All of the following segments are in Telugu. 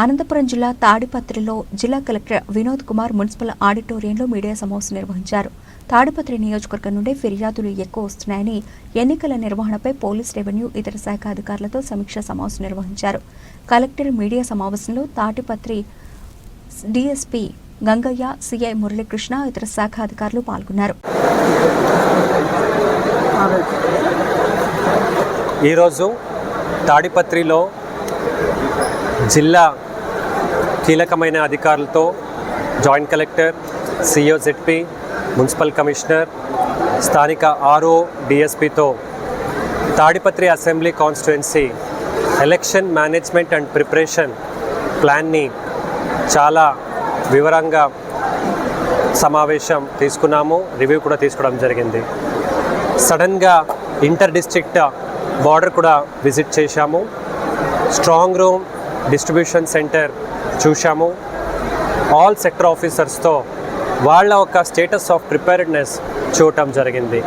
అనంతపురం జిల్లా తాడిపత్రిలో జిల్లా కలెక్టర్ వినోద్ కుమార్ మున్సిపల్ ఆడిటోరియంలో మీడియా సమావేశం నిర్వహించారు. తాడిపత్రి నియోజకవర్గం నుండి ఫిర్యాదులు ఎక్కువ వస్తున్నాయని, ఎన్నికల నిర్వహణపై పోలీస్, రెవెన్యూ, ఇతర శాఖ అధికారులతో సమీక్షా సమావేశం నిర్వహించారు. కలెక్టర్ మీడియా సమావేశంలో తాడిపత్రి డీఎస్పీ గంగయ్య, సిఐ మురళీకృష్ణ, ఇతర శాఖ అధికారులు పాల్గొన్నారు. ఈరోజు తాడిపత్రిలో జిల్లా కీలకమైన అధికారులతో joint collector, CEO ZP, municipal commissioner, స్థానిక ఆర్ఓ, డిఎస్పీతో Tadipatri assembly constituency election management and preparation ప్లాన్ని చాలా వివరంగా సమావేశం తీసుకున్నాము. రివ్యూ కూడా తీసుకోవడం జరిగింది. సడన్గా ఇంటర్ డిస్ట్రిక్ట్ బార్డర్ కూడా విజిట్ చేశాము. స్ట్రాంగ్ రూమ్, డిస్ట్రిబ్యూషన్ సెంటర్ చూశాము. ఆల్ సెక్టర్ ఆఫీసర్స్తో వాళ్ళ ఒక స్టేటస్ ఆఫ్ ప్రిపేర్డ్నెస్ చూడటం జరిగింది.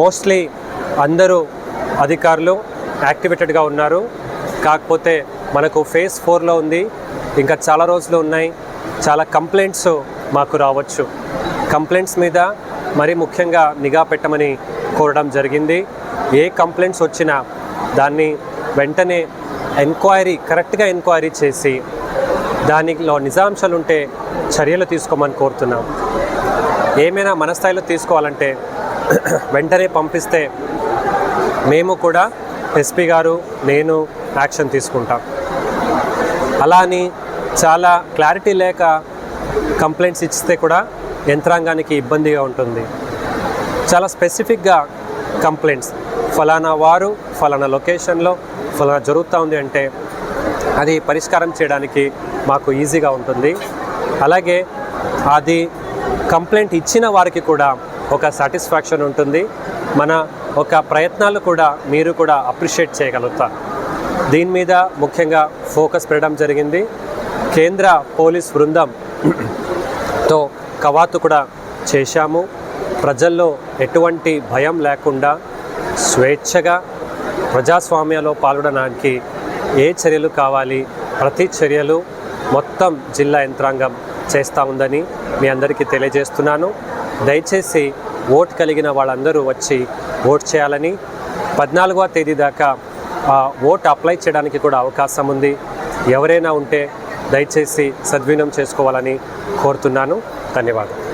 మోస్ట్లీ అందరూ అధికారులు యాక్టివేటెడ్గా ఉన్నారు. కాకపోతే మనకు ఫేజ్ 4లో ఉంది, ఇంకా చాలా రోజులు ఉన్నాయి. చాలా కంప్లైంట్స్ మాకు రావచ్చు. కంప్లైంట్స్ మీద మరి ముఖ్యంగా నిఘా పెట్టమని కోరడం జరిగింది. ఏ కంప్లైంట్స్ వచ్చినా దాన్ని వెంటనే కరెక్ట్గా ఎంక్వైరీ చేసి దానిలో నిజాంశాలు ఉంటే చర్యలు తీసుకోమని కోరుతున్నాం. ఏమైనా మన స్థాయిలో తీసుకోవాలంటే వెంటనే పంపిస్తే మేము కూడా ఎస్పీ గారు, నేను యాక్షన్ తీసుకుంటాం. అలా అని చాలా క్లారిటీ లేక కంప్లైంట్స్ ఇస్తే కూడా యంత్రాంగానికి ఇబ్బందిగా ఉంటుంది. చాలా స్పెసిఫిక్గా కంప్లైంట్స్, ఫలానా వారు ఫలానా లొకేషన్లో ఫలానా జరుగుతూ ఉంది అంటే అది పరిష్కారం చేయడానికి మాకు ఈజీగా ఉంటుంది. అలాగే అది కంప్లైంట్ ఇచ్చిన వారికి కూడా ఒక సాటిస్ఫాక్షన్ ఉంటుంది. మన ఒక ప్రయత్నాలు కూడా మీరు కూడా అప్రిషియేట్ చేయగలుగుతారు. దీని మీద ముఖ్యంగా ఫోకస్ పెట్టడం జరిగింది. కేంద్ర పోలీస్ బృందంతో కవాతు కూడా చేశాము. ప్రజల్లో ఎటువంటి భయం లేకుండా స్వేచ్ఛగా ప్రజాస్వామ్యంలో పాల్గొనడానికి ఏ చర్యలు కావాలి, ప్రతి చర్యలు మొత్తం జిల్లా యంత్రాంగం చేస్తూ ఉందని మీ అందరికీ తెలియజేస్తున్నాను. దయచేసి ఓటు కలిగిన వాళ్ళందరూ వచ్చి ఓటు చేయాలని, 14వ తేదీ దాకా ఓటు అప్లై చేయడానికి కూడా అవకాశం ఉంది. ఎవరైనా ఉంటే దయచేసి సద్వినియోగం చేసుకోవాలని కోరుతున్నాను. ధన్యవాదాలు.